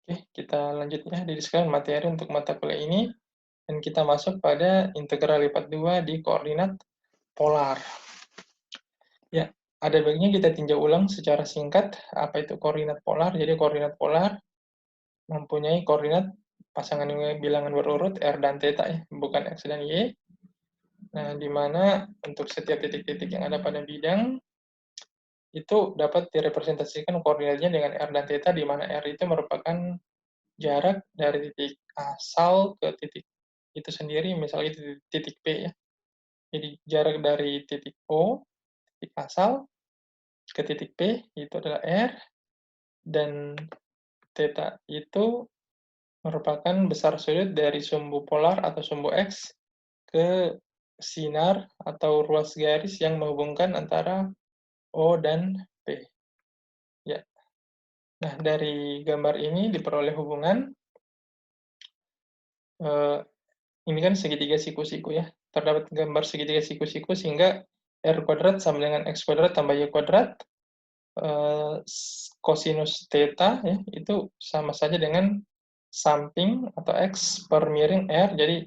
Oke, kita lanjut ya, didiskusikan materi untuk mata kuliah ini, dan kita masuk pada integral lipat 2 di koordinat polar. Ya, ada baiknya kita tinjau ulang secara singkat apa itu koordinat polar. Jadi koordinat polar mempunyai koordinat pasangan bilangan berurut R dan theta ya, bukan X dan Y. Nah, di mana untuk setiap titik-titik yang ada pada bidang itu dapat direpresentasikan koordinatnya dengan R dan theta, di mana R itu merupakan jarak dari titik asal ke titik itu sendiri, misalnya itu titik P ya. Jadi jarak dari titik O, titik asal, ke titik P itu adalah R, dan theta itu merupakan besar sudut dari sumbu polar atau sumbu X ke sinar atau ruas garis yang menghubungkan antara O dan P. Ya. Nah, dari gambar ini diperoleh hubungan eh, ini kan segitiga siku-siku ya. Terdapat gambar segitiga siku-siku sehingga R kuadrat sama dengan X kuadrat tambah Y kuadrat kosinus theta ya, itu sama saja dengan samping atau X per miring R. Jadi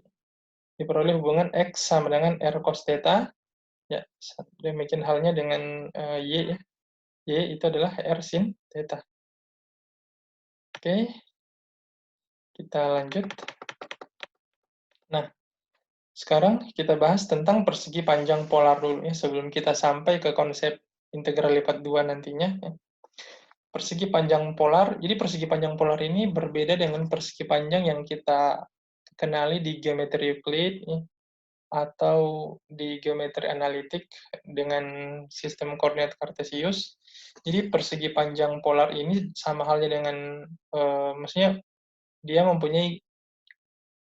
diperoleh hubungan X sama dengan R cos theta. Ya, demikian halnya dengan Y ya. Y itu adalah R sin theta. Oke, kita lanjut. Nah, sekarang kita bahas tentang persegi panjang polar dulu ya, sebelum kita sampai ke konsep integral lipat 2 nantinya. Ya. Persegi panjang polar, jadi persegi panjang polar ini berbeda dengan persegi panjang yang kita kenali di geometri Euclid ya, atau di geometri analitik dengan sistem koordinat kartesius. Jadi persegi panjang polar ini sama halnya dengan, maksudnya dia mempunyai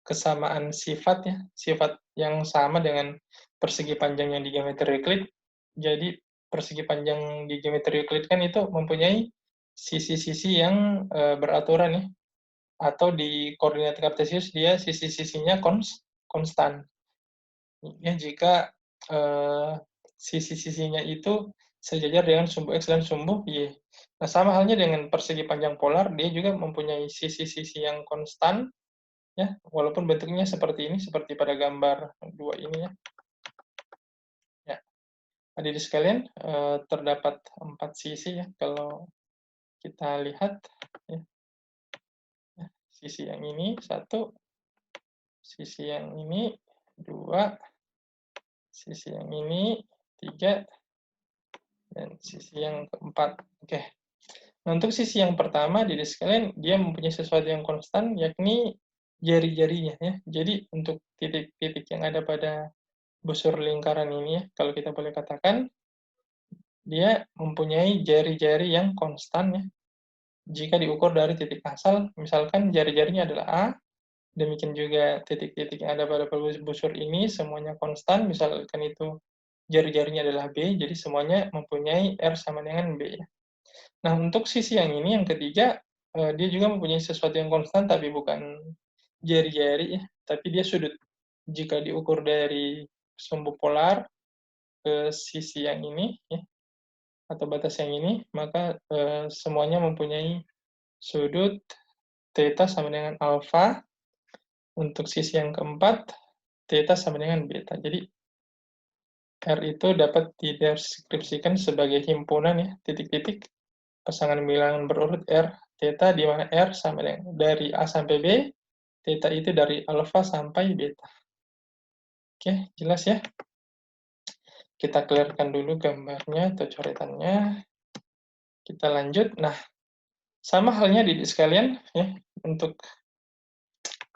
kesamaan sifat ya, sifat yang sama dengan persegi panjang yang di geometri Euclid. Jadi persegi panjang di geometri Euclid kan itu mempunyai sisi-sisi yang beraturan ya, atau di koordinat kartesius dia sisi-sisinya konstan. Ya, jika sisi-sisinya itu sejajar dengan sumbu X dan sumbu Y. Nah, sama halnya dengan persegi panjang polar, dia juga mempunyai sisi-sisi yang konstan, ya, walaupun bentuknya seperti ini, seperti pada gambar 2 ini ya. Ya, adik sekalian, terdapat 4 sisi ya, kalau kita lihat ya. Ya, sisi yang ini 1, sisi yang ini 2, sisi yang ini 3, dan sisi yang keempat. Oke. Nah, untuk sisi yang pertama, jadi sekalian, dia mempunyai sesuatu yang konstan, yakni jari-jarinya ya. Jadi untuk titik-titik yang ada pada busur lingkaran ini ya, kalau kita boleh katakan, dia mempunyai jari-jari yang konstan ya. Jika diukur dari titik asal, misalkan jari-jarinya adalah A, demikian juga titik-titik yang ada pada busur ini semuanya konstan, misalkan itu jari-jarinya adalah B, jadi semuanya mempunyai R sama dengan B ya. Nah, untuk sisi yang ini, yang ketiga, dia juga mempunyai sesuatu yang konstan, tapi bukan jari-jari ya, tapi dia sudut. Jika diukur dari sumbu polar ke sisi yang ini ya, atau batas yang ini, maka semuanya mempunyai sudut theta sama dengan alfa. Untuk sisi yang keempat, theta sama dengan beta. Jadi R itu dapat dideskripsikan sebagai himpunan ya, titik-titik pasangan bilangan berurut R theta, di mana R sama dengan dari A sampai B, theta itu dari alfa sampai beta. Oke, jelas ya? Kita clearkan dulu gambarnya atau coretannya. Kita lanjut. Nah, sama halnya di sekalian ya, untuk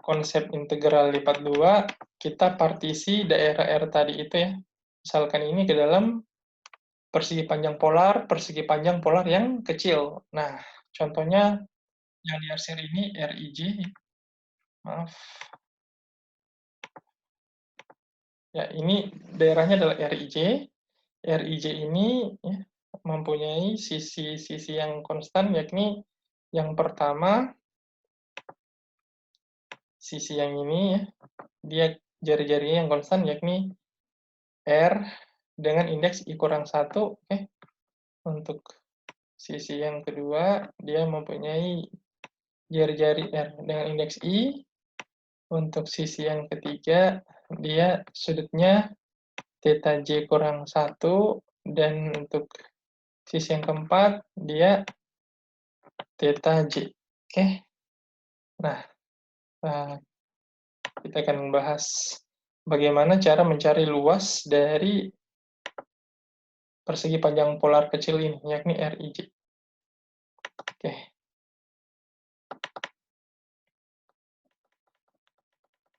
konsep integral lipat 2, kita partisi daerah R tadi itu ya. Misalkan ini ke dalam persegi panjang polar yang kecil. Nah, contohnya yang di arsir ini RIJ, maaf. Ya, ini daerahnya adalah RIJ. RIJ ini ya, mempunyai sisi-sisi yang konstan, yakni yang pertama, sisi yang ini ya, dia jari-jarinya yang konstan, yakni R dengan indeks I kurang 1. Oke. Untuk sisi yang kedua, dia mempunyai jari-jari R dengan indeks I. Untuk sisi yang ketiga, dia sudutnya theta J kurang 1, dan untuk sisi yang keempat, dia theta J. Oke, nah, kita akan membahas bagaimana cara mencari luas dari persegi panjang polar kecil ini, yakni RIJ. Oke.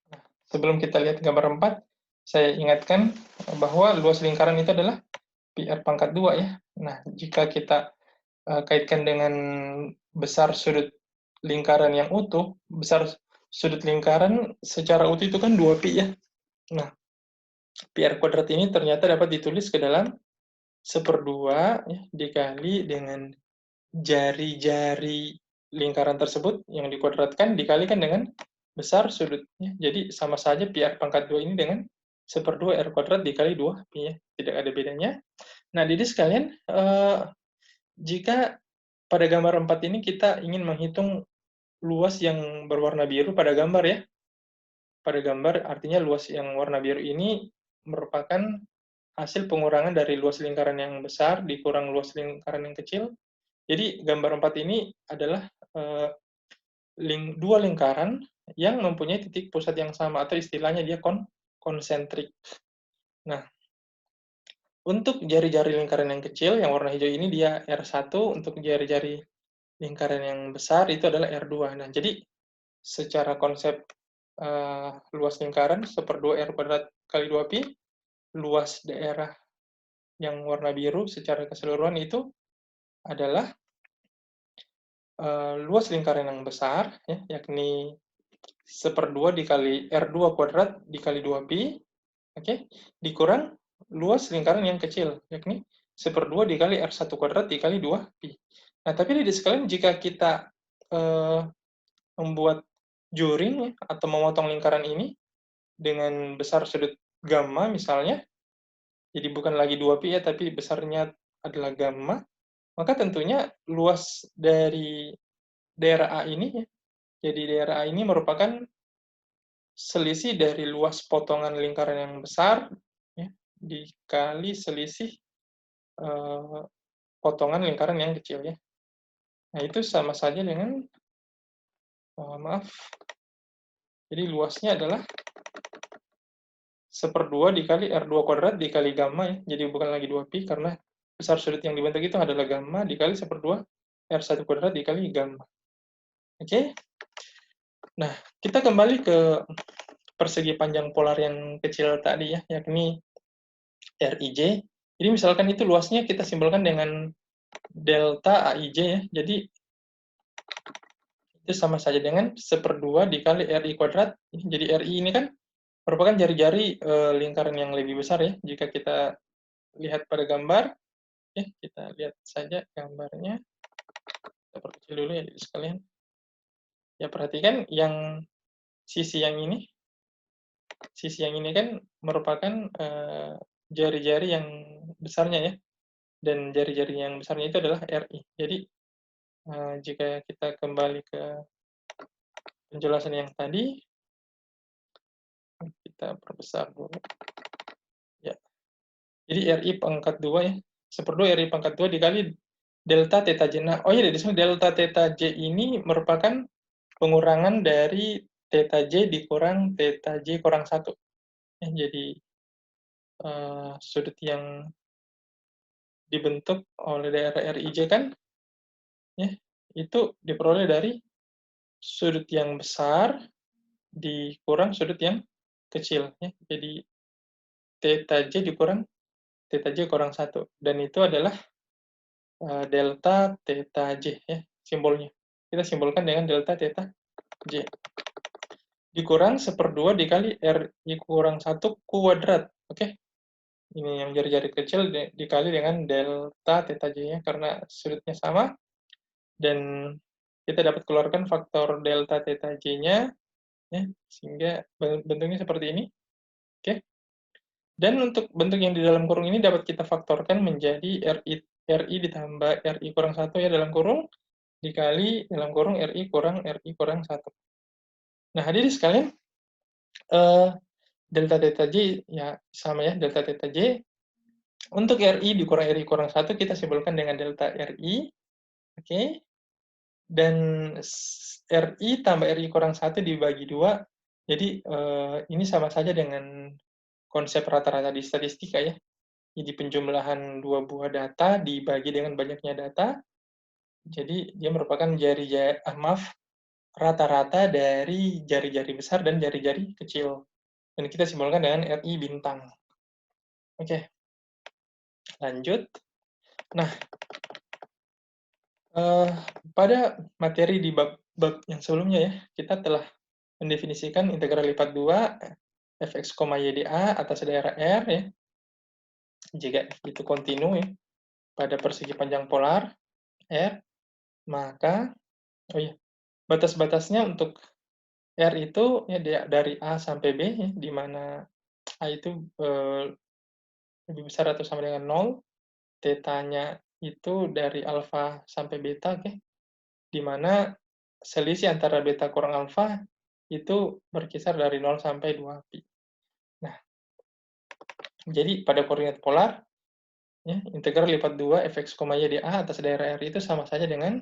Nah, sebelum kita lihat gambar 4, saya ingatkan bahwa luas lingkaran itu adalah PR pangkat 2 ya. Nah, jika kita kaitkan dengan besar sudut lingkaran yang utuh, besar sudut lingkaran secara utuh itu kan 2pi ya. Nah, PR kuadrat ini ternyata dapat ditulis ke dalam 1/2 ya, dikali dengan jari-jari lingkaran tersebut yang dikuadratkan dikalikan dengan besar sudutnya. Jadi sama saja PR pangkat 2 ini dengan 1/2 R kuadrat dikali 2pi ya. Tidak ada bedanya. Nah, jadi sekalian, jika pada gambar 4 ini kita ingin menghitung luas yang berwarna biru pada gambar ya. Pada gambar artinya luas yang warna biru ini merupakan hasil pengurangan dari luas lingkaran yang besar dikurang luas lingkaran yang kecil. Jadi gambar 4 ini adalah dua lingkaran yang mempunyai titik pusat yang sama, atau istilahnya dia konsentrik. Nah, untuk jari-jari lingkaran yang kecil, yang warna hijau ini dia R1, untuk jari-jari lingkaran yang besar itu adalah R2. Nah, jadi secara konsep luas lingkaran 1/2 R kuadrat kali 2pi, luas daerah yang warna biru secara keseluruhan itu adalah luas lingkaran yang besar, ya, yakni 1/2 dikali R2 kuadrat dikali 2pi, oke, dikurang luas lingkaran yang kecil, yakni 1/2 dikali R1 kuadrat dikali 2pi. Nah, tapi di sekalian jika kita membuat juring ya, atau memotong lingkaran ini dengan besar sudut gamma misalnya, jadi bukan lagi 2pi ya, tapi besarnya adalah gamma, maka tentunya luas dari daerah A ini ya, jadi daerah A ini merupakan selisih dari luas potongan lingkaran yang besar ya, dikali selisih potongan lingkaran yang kecil ya. Nah, itu sama saja dengan maaf. Jadi luasnya adalah 1/2 dikali R2 kuadrat dikali gamma ya. Jadi bukan lagi 2pi karena besar sudut yang dibentuk itu adalah gamma dikali 1/2 R1 kuadrat dikali gamma. Oke? Nah, kita kembali ke persegi panjang polar yang kecil tadi ya, yakni RIJ. Jadi misalkan itu luasnya kita simbolkan dengan delta AIJ ya. Jadi itu sama saja dengan 1/2 dikali RI kuadrat. Jadi RI ini kan merupakan jari-jari lingkaran yang lebih besar ya. Jika kita lihat pada gambar, ya kita lihat saja gambarnya. Kita perkecil dulu ya sekalian. Ya perhatikan yang sisi yang ini kan merupakan jari-jari yang besarnya ya. Dan jari-jari yang besarnya itu adalah RI. Jadi jika kita kembali ke penjelasan yang tadi, kita perbesar dulu. Ya. Jadi RI pangkat 2 ya. 1/2 RI pangkat 2 dikali delta theta J. Nah, oh iya, di sini delta theta J ini merupakan pengurangan dari theta J dikurang theta J kurang 1. Ya, jadi sudut yang dibentuk oleh daerah RIJ kan, ya, itu diperoleh dari sudut yang besar dikurang sudut yang kecil. Ya. Jadi theta J dikurang theta J kurang 1. Dan itu adalah delta theta J ya, simbolnya. Kita simbolkan dengan delta theta J. Dikurang 1/2 dikali RI kurang 1 kuadrat. Oke? Ini yang jari-jari kecil dikali dengan delta theta J-nya, karena sudutnya sama. Dan kita dapat keluarkan faktor delta theta J-nya, ya, sehingga bentuknya seperti ini. Oke? Dan untuk bentuk yang di dalam kurung ini dapat kita faktorkan menjadi RI ditambah RI kurang 1 ya dalam kurung, dikali dalam kurung RI kurang 1. Nah, hadirin sekalian, delta theta J ya sama ya, delta theta J. Untuk RI dikurang RI kurang 1 kita simpulkan dengan delta RI, oke. Dan RI tambah RI kurang 1 dibagi 2, jadi ini sama saja dengan konsep rata-rata di statistika ya. Jadi penjumlahan dua buah data dibagi dengan banyaknya data, jadi dia merupakan rata-rata dari jari-jari besar dan jari-jari kecil. Dan kita simpulkan dengan RI bintang. Oke, lanjut. Nah, pada materi di bab yang sebelumnya ya, kita telah mendefinisikan integral lipat 2 fx, YDA atas daerah R ya, jika itu kontinu ya, pada persegi panjang polar R, maka oh iya, batas-batasnya untuk R itu ya dari A sampai B ya, di mana A itu lebih besar atau sama dengan 0, tetanya itu dari alfa sampai beta, oke, di mana selisih antara beta kurang alfa itu berkisar dari 0 sampai 2 pi. Nah, jadi pada koordinat polar, ya, integral lipat 2 fx, y dA atas daerah R itu sama saja dengan,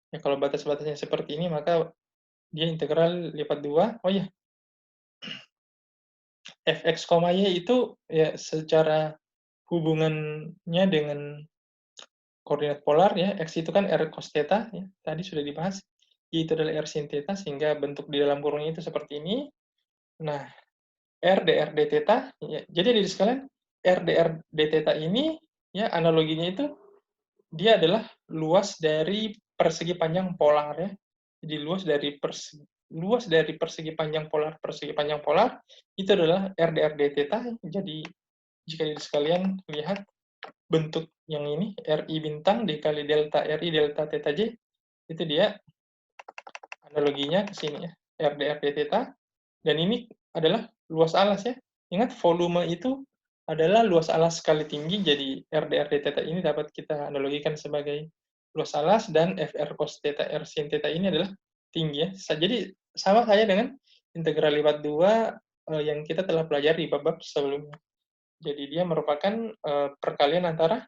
ya kalau batas-batasnya seperti ini, maka dia integral lipat 2, oh ya, fx, y itu ya secara hubungannya dengan koordinat polar ya, x itu kan r cos theta ya, tadi sudah dibahas, y itu adalah r sin theta, sehingga bentuk di dalam kurungnya itu seperti ini. Nah, r dr d theta, ya, jadi di sekalian r dr d theta ini ya analoginya itu dia adalah luas dari persegi panjang polar ya. Jadi luas dari persegi panjang polar itu adalah r dr d theta. Jadi jika di sekalian lihat bentuk yang ini, RI bintang dikali delta RI delta theta J, itu dia analoginya ke sini ya, RdRd theta, dan ini adalah luas alas ya. Ingat, volume itu adalah luas alas kali tinggi, jadi RdRd theta ini dapat kita analogikan sebagai luas alas, dan FR cos theta R sin theta ini adalah tinggi ya. Jadi sama saja dengan integral lipat 2 yang kita telah pelajari di bab-bab sebelumnya. Jadi dia merupakan perkalian antara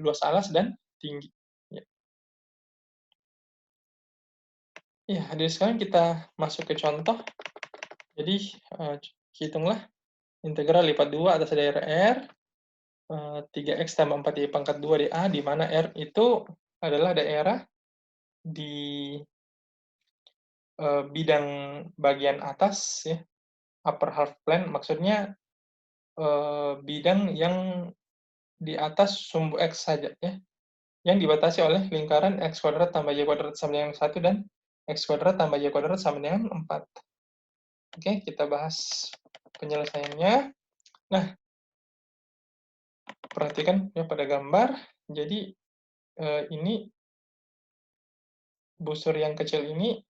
luas alas dan tinggi. Ya, ya hadirin sekalian, kita masuk ke contoh. Jadi, hitunglah integral lipat 2 atas daerah R, 3x tambah 4y pangkat 2 dA, di mana R itu adalah daerah di bidang bagian atas, ya, upper half plane, maksudnya bidang yang di atas sumbu X saja, ya, yang dibatasi oleh lingkaran X kuadrat tambah Y kuadrat sama dengan 1 dan X kuadrat tambah Y kuadrat sama dengan 4. Oke, kita bahas penyelesaiannya. Nah, perhatikan ya pada gambar. Jadi, ini busur yang kecil ini,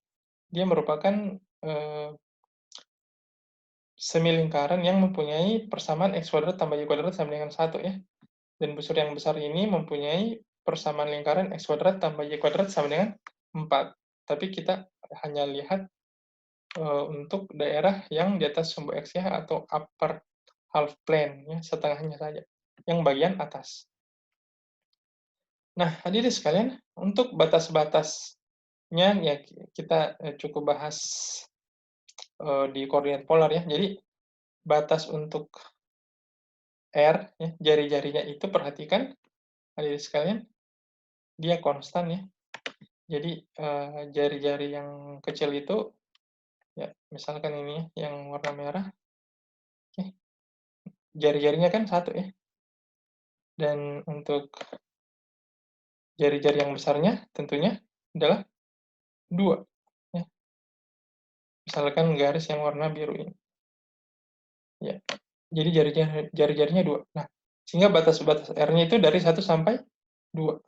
dia merupakan semi lingkaran yang mempunyai persamaan X kuadrat tambah Y kuadrat sama dengan 1 ya. Dan busur yang besar ini mempunyai persamaan lingkaran X kuadrat tambah Y kuadrat sama dengan 4. Tapi kita hanya lihat untuk daerah yang di atas sumbu X ya, atau upper half plane, ya, setengahnya saja, yang bagian atas. Nah, hadirin sekalian, untuk batas-batasnya ya kita cukup bahas di koordinat polar ya. Jadi batas untuk R, ya, jari-jarinya itu perhatikan hadirin sekalian, dia konstan ya. Jadi jari-jari yang kecil itu, ya misalkan ini yang warna merah, jari-jarinya kan 1 ya. Dan untuk jari-jari yang besarnya tentunya adalah 2. Ya. Misalkan garis yang warna biru ini. Ya. Jadi jari-jarinya 2. Nah, sehingga batas-batas R-nya itu dari 1 sampai 2.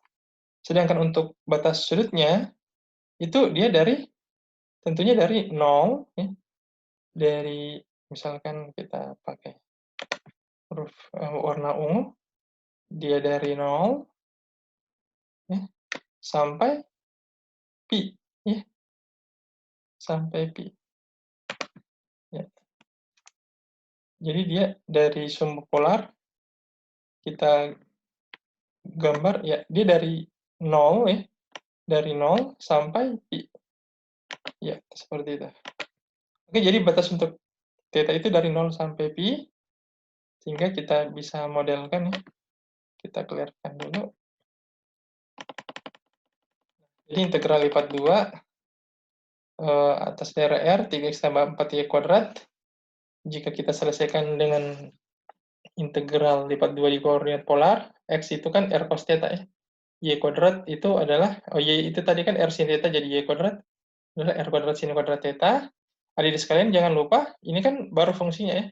Sedangkan untuk batas sudutnya, itu dia tentunya dari 0, ya. Dari, misalkan kita pakai huruf warna ungu, dia dari 0, ya, sampai pi, ya, sampai pi. Ya. Jadi dia dari sumbu polar kita gambar ya, dia dari 0 ya, dari 0 sampai pi. Ya, seperti itu. Oke, jadi batas untuk theta itu dari 0 sampai pi, sehingga kita bisa modelkan ya. Kita clear-kan dulu. Jadi integral lipat 2 atas daerah R 3x tambah 4y kuadrat. Jika kita selesaikan dengan integral lipat 2 di koordinat polar, x itu kan R cos theta ya. Y kuadrat itu adalah, Y itu tadi kan R sin theta, jadi Y kuadrat adalah R kuadrat sin kuadrat theta. Adik sekalian jangan lupa, ini kan baru fungsinya ya.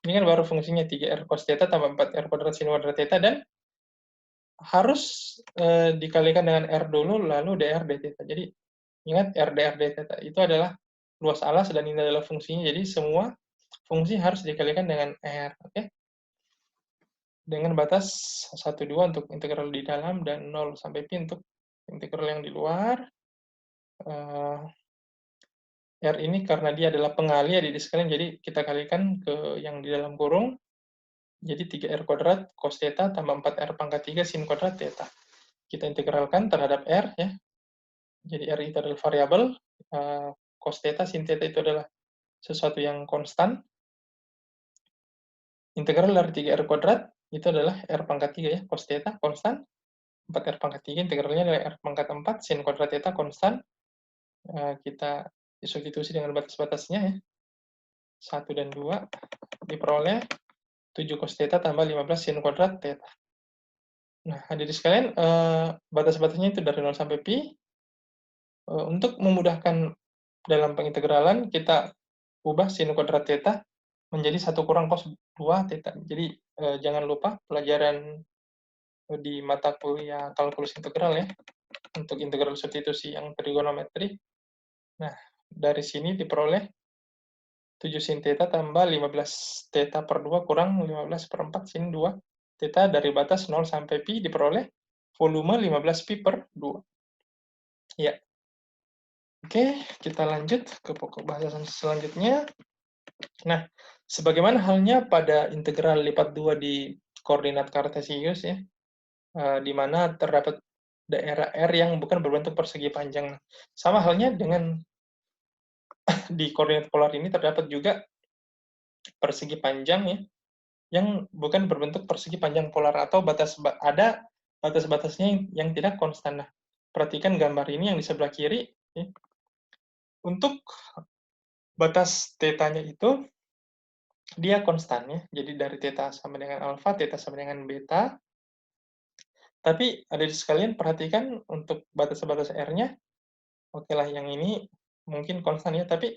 Ini kan baru fungsinya 3R cos theta tambah 4R kuadrat sin kuadrat theta, dan harus dikalikan dengan R dulu, lalu dr d theta. Jadi ingat R dr d theta itu adalah luas alas dan ini adalah fungsinya. Jadi semua fungsi harus dikalikan dengan R, oke? Dengan batas 1, 2 untuk integral di dalam dan 0 sampai pi untuk integral yang di luar. R ini karena dia adalah pengali ya di sekalian, jadi kita kalikan ke yang di dalam kurung. Jadi 3R kuadrat cos theta tambah 4R pangkat 3 sin kuadrat theta. Kita integralkan terhadap R ya. Jadi R itu adalah variabel, cos theta, sin theta itu adalah sesuatu yang konstan. Integral dari 3R kuadrat itu adalah R pangkat 3 ya, cos theta konstan. 4R pangkat 3 integralnya adalah R pangkat 4 sin kuadrat theta konstan. Kita substitusi dengan batas-batasnya ya. 1 dan 2 diperoleh 7 cos theta tambah 15 sin kuadrat theta. Nah, hadirin sekalian, batas-batasnya itu dari 0 sampai pi. Untuk memudahkan dalam pengintegralan, kita ubah sin kuadrat theta menjadi 1 kurang cos 2 theta. Jadi, jangan lupa pelajaran di mata kuliah kalkulus integral ya, untuk integral substitusi yang trigonometri. Nah, dari sini diperoleh 7 sin theta tambah 15 theta per 2 kurang 15 per 4 sin 2 theta dari batas 0 sampai pi diperoleh volume 15 pi per 2. Ya. Oke, kita lanjut ke pokok bahasan selanjutnya. Nah, sebagaimana halnya pada integral lipat 2 di koordinat kartesius ya, di mana terdapat daerah R yang bukan berbentuk persegi panjang. Sama halnya dengan di koordinat polar ini terdapat juga persegi panjang ya, yang bukan berbentuk persegi panjang polar atau ada batas-batasnya yang tidak konstan. Nah, perhatikan gambar ini yang di sebelah kiri. Ya. Untuk batas θ-nya itu dia konstan ya. Jadi dari θ sama dengan alfa, θ sama dengan beta. Tapi ada di sekalian perhatikan untuk batas-batas R-nya, oke lah yang ini mungkin konstan ya, tapi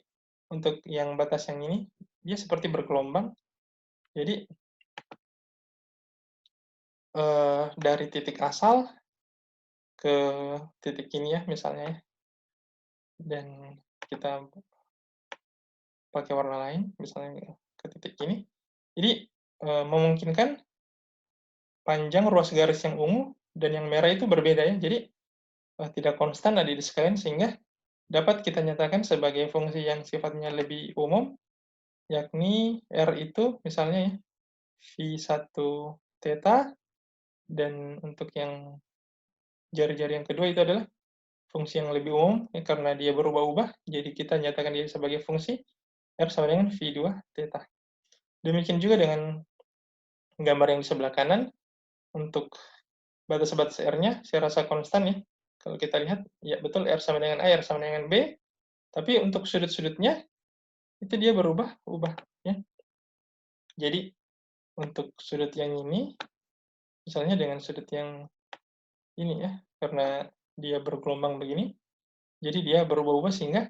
untuk yang batas yang ini dia seperti bergelombang. Jadi dari titik asal ke titik ini ya misalnya ya. Dan kita pakai warna lain misalnya ke titik ini. Jadi memungkinkan panjang ruas garis yang ungu dan yang merah itu berbeda ya. Jadi tidak konstan ada di sekalian, sehingga dapat kita nyatakan sebagai fungsi yang sifatnya lebih umum, yakni R itu misalnya ya, V1 theta, dan untuk yang jari-jari yang kedua itu adalah fungsi yang lebih umum, ya, karena dia berubah-ubah, jadi kita nyatakan dia sebagai fungsi R sama dengan V2 theta. Demikian juga dengan gambar yang di sebelah kanan, untuk batas-batas R-nya saya rasa konstan ya. Kalau kita lihat, ya betul R sama dengan A, R sama dengan B, tapi untuk sudut-sudutnya itu dia berubah-ubah ya. Jadi untuk sudut yang ini, misalnya dengan sudut yang ini ya, karena dia bergelombang begini, jadi dia berubah-ubah sehingga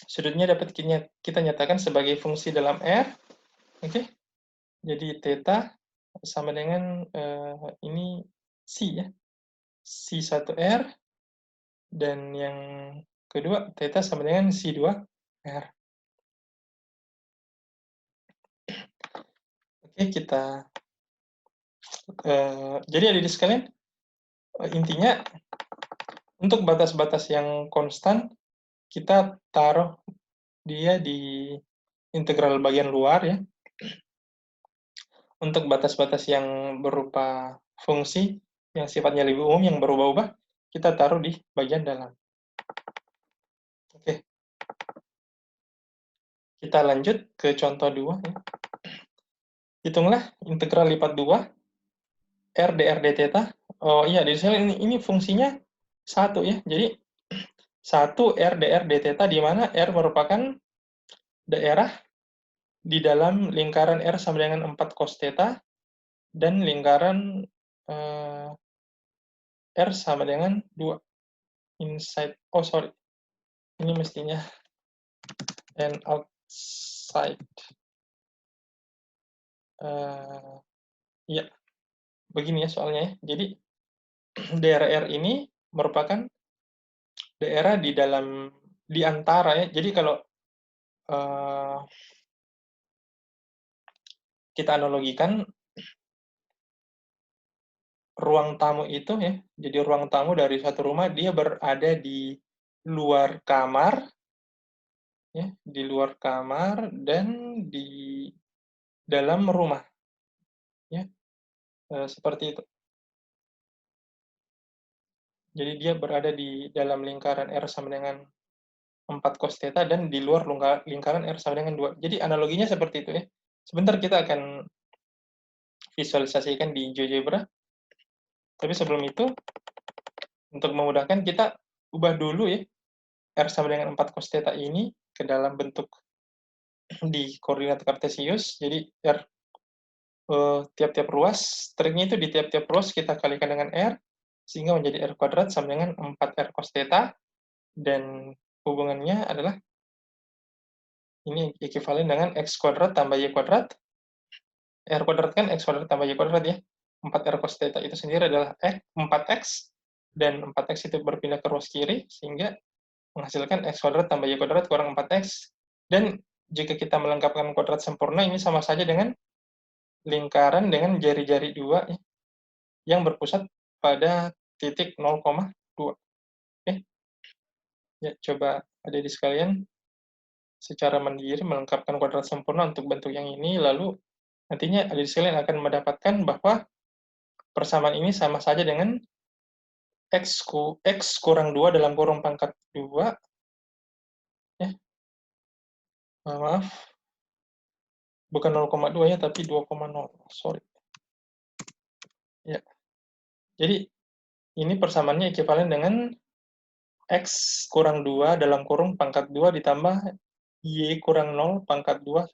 sudutnya dapat kita nyatakan sebagai fungsi dalam R, oke? Jadi theta sama dengan ini C ya, C1R, dan yang kedua theta sama dengan C2R. Oke, kita jadi adik sekalian, intinya Untuk batas-batas yang konstan, kita taruh dia di integral bagian luar ya. Untuk batas-batas yang berupa fungsi yang sifatnya lebih umum yang berubah-ubah, kita taruh di bagian dalam. Oke, kita lanjut ke contoh 2 ya. Hitunglah integral lipat 2 r dr d theta. Oh iya, di sini ini fungsinya 1 ya. Jadi 1 r dr d theta di mana r merupakan daerah di dalam lingkaran R sama dengan 4 cos theta dan lingkaran R sama dengan 2 inside. Oh, sorry. Ini mestinya and outside. Ya, begini ya soalnya ya. Jadi daerah R ini merupakan daerah di antara ya. Jadi kalau kita analogikan ruang tamu itu ya, jadi ruang tamu dari satu rumah dia berada di luar kamar, ya, di luar kamar dan di dalam rumah, ya, seperti itu. Jadi dia berada di dalam lingkaran R sama dengan 4 cos theta dan di luar lingkaran R sama dengan 2. Jadi analoginya seperti itu ya. Sebentar kita akan visualisasikan di GeoGebra. Tapi sebelum itu, untuk memudahkan kita ubah dulu ya R sama dengan 4 cos theta ini ke dalam bentuk di koordinat kartesius. Jadi R tiap-tiap ruas, triknya itu di tiap-tiap ruas kita kalikan dengan R, sehingga menjadi R kuadrat sama dengan 4R cos theta, dan hubungannya adalah ini ekivalen dengan X kuadrat tambah Y kuadrat. R kuadrat kan X kuadrat tambah Y kuadrat ya. 4R cos theta itu sendiri adalah 4X, dan 4X itu berpindah ke ruas kiri, sehingga menghasilkan X kuadrat tambah Y kuadrat kurang 4X. Dan jika kita melengkapkan kuadrat sempurna, ini sama saja dengan lingkaran dengan jari-jari 2 ya, yang berpusat pada titik 0,2. Oke. Ya, coba adik-adik sekalian secara mandiri melengkapkan kuadrat sempurna untuk bentuk yang ini, lalu nantinya adik sekalian akan mendapatkan bahwa persamaan ini sama saja dengan X kurang 2 dalam kurung pangkat 2, ya, maaf, bukan 0,2 ya, tapi 2,0, sorry. Ya, jadi ini persamaannya ekivalen dengan X kurang 2 dalam kurung pangkat 2 ditambah Y kurang 0 pangkat 2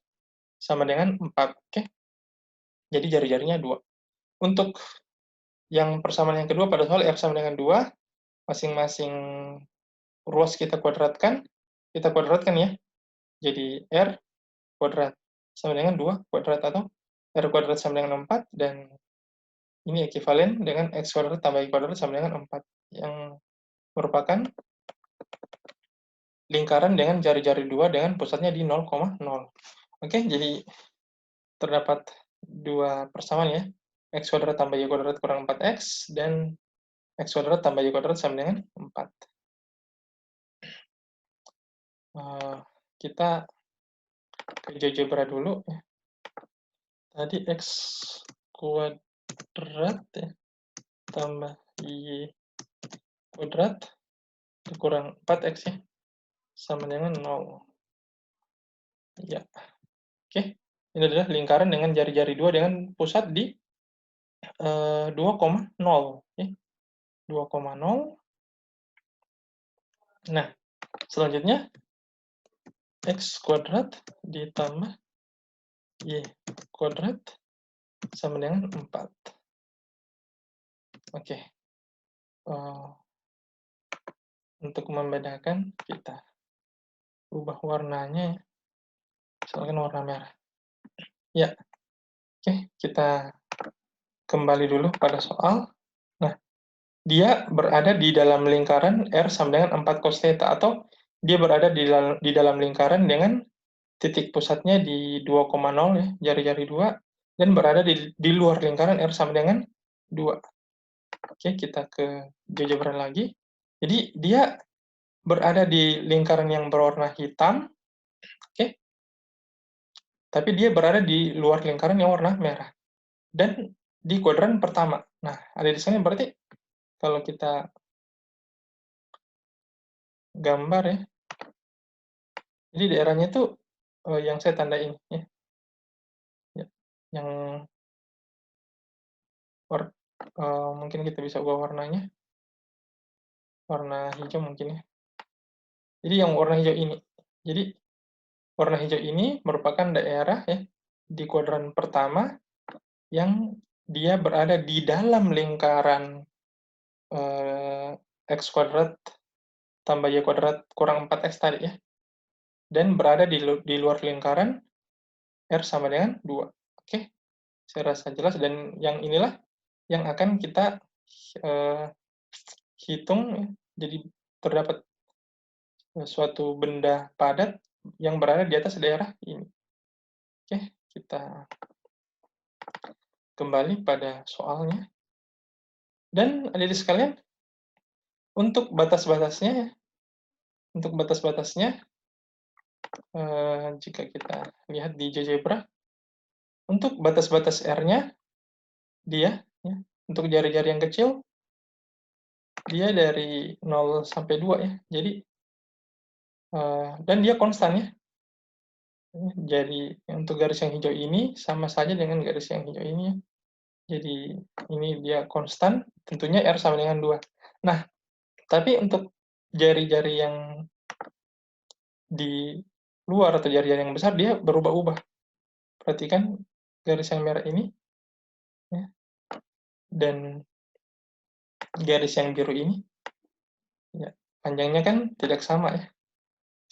sama dengan 4. Oke? Jadi jari-jarinya 2. Untuk yang persamaan yang kedua pada soal R sama dengan 2, masing-masing ruas kita kuadratkan ya. Jadi R kuadrat sama dengan 2 kuadrat atau R kuadrat sama dengan 4, dan ini ekivalen dengan X kuadrat tambah Y kuadrat sama dengan 4, yang merupakan lingkaran dengan jari-jari 2 dengan pusatnya di 0,0. Oke, jadi terdapat dua persamaan ya. X kuadrat tambah Y kuadrat kurang 4X, dan X kuadrat tambah Y kuadrat sama dengan 4. Kita ke GeoGebra dulu ya. Tadi X kuadrat ya, tambah Y kuadrat kurang 4X ya, sama dengan 0. Ya, oke. Ini adalah lingkaran dengan jari-jari 2 dengan pusat di 2,0 ya. 2,0. Nah, selanjutnya X kuadrat ditambah Y kuadrat sama dengan 4. Oke. Untuk membedakan, kita ubah warnanya, misalkan warna merah. Ya, oke, kita kembali dulu pada soal. Nah, dia berada di dalam lingkaran R sama dengan 4 cos theta, atau dia berada di dalam lingkaran dengan titik pusatnya di 2,0 ya, jari-jari 2, dan berada di luar lingkaran R sama dengan 2. Oke, kita ke GeoGebra lagi. Jadi dia berada di lingkaran yang berwarna hitam, oke, tapi dia berada di luar lingkaran yang warna merah. Dan di kuadran pertama. Nah, ada di sana berarti kalau kita gambar ya, jadi daerahnya itu yang saya tandain ya, ya. Yang mungkin kita bisa ubah warnanya, warna hijau mungkin ya. Jadi yang warna hijau ini. Jadi warna hijau ini merupakan daerah ya di kuadran pertama yang dia berada di dalam lingkaran x kuadrat tambah y kuadrat kurang 4x tadi ya. Dan berada di luar lingkaran R sama dengan 2. Oke, saya rasa jelas. Dan yang inilah yang akan kita hitung ya. Jadi terdapat suatu benda padat yang berada di atas daerah ini. Oke, kita kembali pada soalnya. Dan adik-adik sekalian, untuk batas-batasnya, jika kita lihat di GeoGebra, untuk batas-batas R-nya, dia, ya, untuk jari-jari yang kecil, dia dari 0 sampai 2 ya. Jadi, dan dia konstan ya. Jadi, untuk garis yang hijau ini sama saja dengan garis yang hijau ini ya. Jadi, ini dia konstan, tentunya R sama dengan 2. Nah, tapi untuk jari-jari yang di luar atau jari-jari yang besar, dia berubah-ubah. Perhatikan garis yang merah ini, ya, dan garis yang biru ini, ya, panjangnya kan tidak sama ya.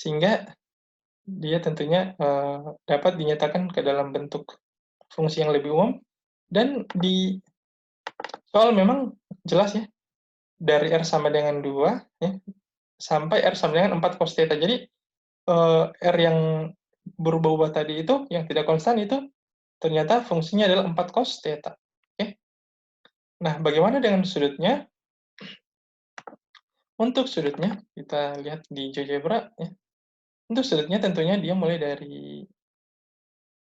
Sehingga dia tentunya dapat dinyatakan ke dalam bentuk fungsi yang lebih umum. Dan di soal memang jelas ya, dari R sama dengan 2 ya, sampai R sama dengan 4 cos theta. Jadi R yang berubah-ubah tadi itu, yang tidak konstan itu, ternyata fungsinya adalah 4 cos theta. Oke. Nah, bagaimana dengan sudutnya? Untuk sudutnya, kita lihat di GeoGebra ya. Untuk sudutnya tentunya dia mulai dari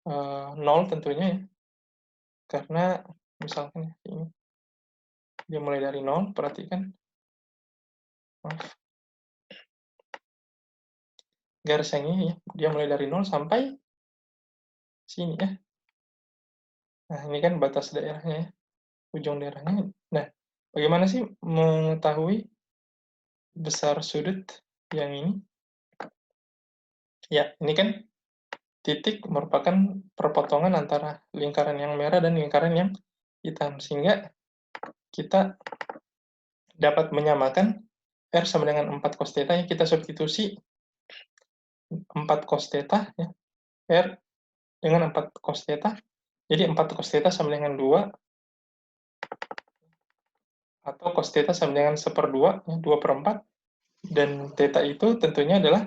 0 tentunya ya. Karena misalkan ini, dia mulai dari 0, perhatikan. Maaf. Garis yang ini ya, dia mulai dari 0 sampai sini ya. Nah, ini kan batas daerahnya ya, ujung daerahnya. Nah, bagaimana sih mengetahui besar sudut yang ini? Ya, ini kan titik merupakan perpotongan antara lingkaran yang merah dan lingkaran yang hitam. Sehingga kita dapat menyamakan R sama dengan 4 cos theta, yang kita substitusi 4 cos theta, ya, R dengan 4 cos theta. Jadi 4 cos theta sama dengan 2, atau cos theta sama dengan 1/2, ya, 2/4. Dan theta itu tentunya adalah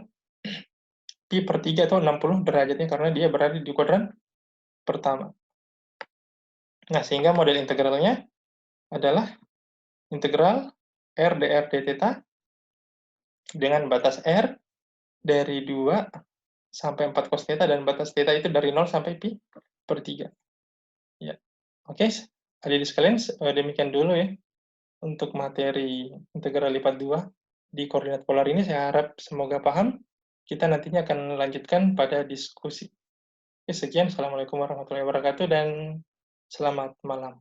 pi per 3 atau 60 derajatnya, karena dia berada di kuadran pertama. Nah, sehingga model integralnya adalah integral R dr d theta dengan batas R dari 2 sampai 4 cos theta, dan batas theta itu dari 0 sampai pi per 3. Ya. Oke, adik-adik sekalian, demikian dulu ya untuk materi integral lipat 2 di koordinat polar ini. Saya harap semoga paham. Kita nantinya akan lanjutkan pada diskusi. Oke, sekian. Assalamualaikum warahmatullahi wabarakatuh dan selamat malam.